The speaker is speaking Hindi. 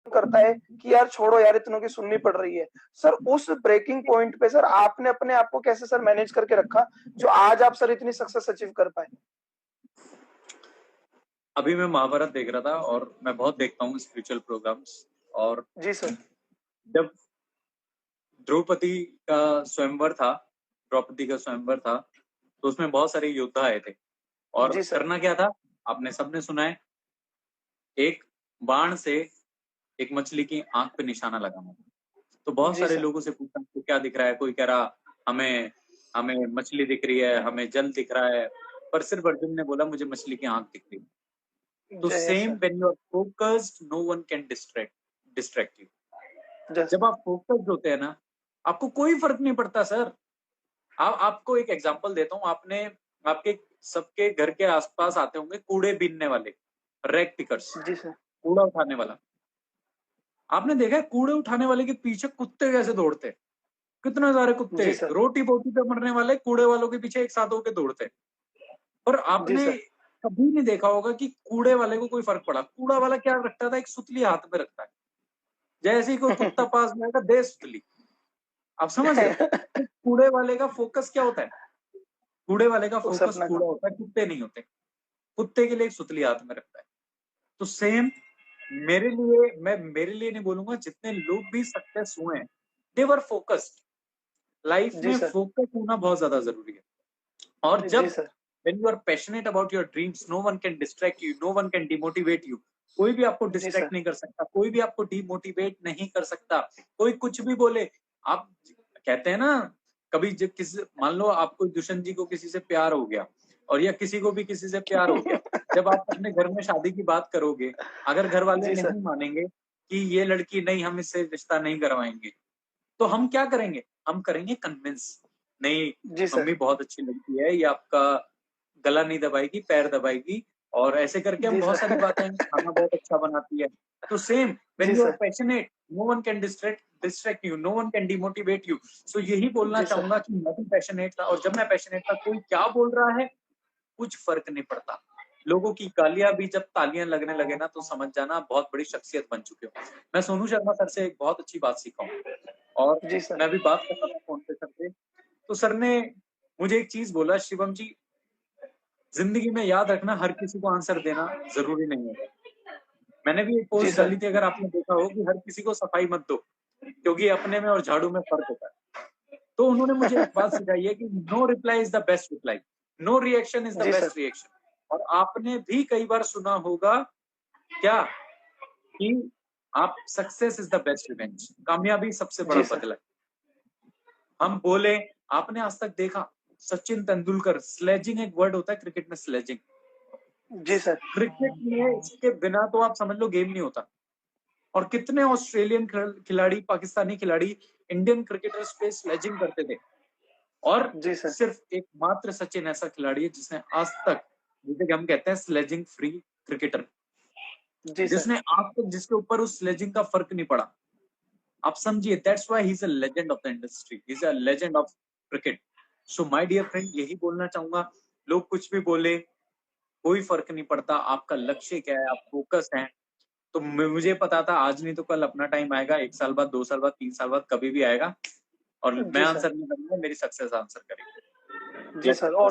करता है कि यार छोड़ो यार, इतनों की सुननी पड़ रही है। सर उस ब्रेकिंग पॉइंट पे सर आपने अपने आप को कैसे सर मैनेज करके रखा, जो आज आप सर इतनी सक्सेस अचीव कर पाए? अभी मैं महाभारत देख रहा था और मैं बहुत देखता हूँ स्पिरिचुअल प्रोग्राम्स। और जी सर। जब द्रौपदी का स्वयंवर था द्रौपदी का स्वयंवर था, तो उसमें बहुत सारे योद्धा आए थे। और जी सर। करना क्या था, आपने सबने सुना है, एक बाण से एक मछली की आंख पे निशाना लगाना। तो बहुत जी सारे सर। लोगों से पूछा आपको क्या दिख रहा है, कोई कह रहा हमें हमें मछली दिख रही है, हमें जल दिख रहा है, पर सिर्फ अर्जुन ने बोला मुझे मछली की आंख दिख रही है। तो जय सेम sir. When you are focused no one can distract you. जय जब सर। आप फोकस्ड होते हैं ना, आपको कोई फर्क नहीं पड़ता सर। आपको एक एग्जांपल देता हूँ। आपने आपके सबके घर के आसपास आते होंगे कूड़े बीनने वाले, रैग पिकर्स, जी सर। कूड़ा उठाने वाला। आपने देखा है कूड़े उठाने वाले के पीछे कुत्ते कैसे दौड़ते हैं? कितने सारे कुत्ते जी सर। रोटी बोटी पे मरने वाले कूड़े वालों के पीछे एक साथ होके दौड़ते हैं। पर जी आपने सर। कभी नहीं देखा होगा कि कूड़े वाले को कोई फर्क पड़ा। कूड़ा वाला क्या रखता था, एक सुतली हाथ में रखता है, जैसे ही कोई कुत्ता पास में आएगा दे सुतली। आप समझ रहे हो? तो कूड़े वाले का फोकस क्या होता है? कूड़े वाले का उसे फोकस अपना कूड़ा काम। होता है, कुत्ते नहीं होते। कुत्ते के लिए एक सुतली हाथ में रखता है। तो सेम मेरे लिए नहीं बोलूंगा, जितने लोग भी सक्सेस हुए हैं दे वर फोकस्ड। लाइफ जी में सर। फोकस होना बहुत ज्यादा जरूरी है। और जी जब sir. when you are passionate about your dreams, no one can distract you, no one can demotivate you। कोई भी आपको जी डिस्ट्रैक्ट सर। नहीं कर सकता, कोई भी आपको डिमोटिवेट नहीं कर सकता। कोई कुछ भी बोले, आप कहते हैं ना, कभी जब किसी, मान लो आपको दुष्यंत जी को किसी से प्यार हो गया, और या किसी को भी किसी से प्यार हो गया, जब आप अपने घर में शादी की बात करोगे, अगर घर वाले जी सर। नहीं मानेंगे कि ये लड़की नहीं, हम इससे रिश्ता नहीं करवाएंगे, तो हम क्या करेंगे? हम करेंगे कन्विंस, नहीं जी सर। मम्मी बहुत अच्छी लड़की है, ये आपका गला नहीं दबाएगी, पैर दबाएगी, और ऐसे करके हम जी बहुत सारी सर। बातें, खाना बहुत अच्छा बनाती है। तो सेम जी when you are sir. Passionate, no one can distract you, no one can demotivate you. So यही बोलना जी सर। चाहूंगा कि मैं भी पैशनेट था, और जब मैं पैशनेट था कोई क्या बोल रहा है कुछ फर्क नहीं पड़ता। लोगों की गालियां भी जब तालियां लगने लगे ना, तो समझ जाना बहुत बड़ी शख्सियत बन चुके हो। मैं सोनू शर्मा सर से एक बहुत अच्छी बात सीखा हूँ। और जी सर। मैं अभी बात कर रहा था फोन पे सर से, तो सर ने मुझे एक चीज बोला, शिवम जी, जिंदगी में याद रखना हर किसी को आंसर देना जरूरी नहीं है। मैंने भी एक जी पोस्ट सर। डाली थी, अगर आपने देखा हो, कि हर किसी को सफाई मत दो, क्योंकि अपने में और झाड़ू में फर्क होता है। तो उन्होंने मुझे एक बात सिखाई है कि no reply is the best reply, no reaction is the जी सर। Best reaction. और आपने भी कई बार सुना होगा क्या, कि आप success is the best revenge, कामयाबी सबसे बड़ा जी सर। बदला है। हम बोले, आपने आज तक देखा सचिन तेंदुलकर, स्लेजिंग एक वर्ड होता है क्रिकेट में, स्लेजिंग। जी सर। क्रिकेट में इसके बिना तो आप समझ लो गेम नहीं होता। और कितने ऑस्ट्रेलियन खिलाड़ी, पाकिस्तानी खिलाड़ी इंडियन क्रिकेटर्स पे स्लेजिंग करते थे। और जी सर। सिर्फ एकमात्र सचिन ऐसा खिलाड़ी है जिसने आज तक, जिसे हम कहते हैं स्लेजिंग फ्री क्रिकेटर, जी सर। जिसने आज तक, जिसके ऊपर उस स्लेजिंग का फर्क नहीं पड़ा। आप समझिए, that's why he is a legend of the industry, he is a legend of cricket. So my dear friend, यही बोलना चाहूंगा, लोग कुछ भी बोले कोई फर्क नहीं पड़ता। आपका लक्ष्य क्या है, आप फोकस हैं। तो मुझे पता था आज नहीं तो कल अपना टाइम आएगा, 1 साल बाद, 2 साल बाद, 3 साल बाद, कभी भी आएगा। और मैं जी सर। आंसर नहीं करूंगा, मेरी सक्सेस आंसर करेगी। जी यस सर। सर। और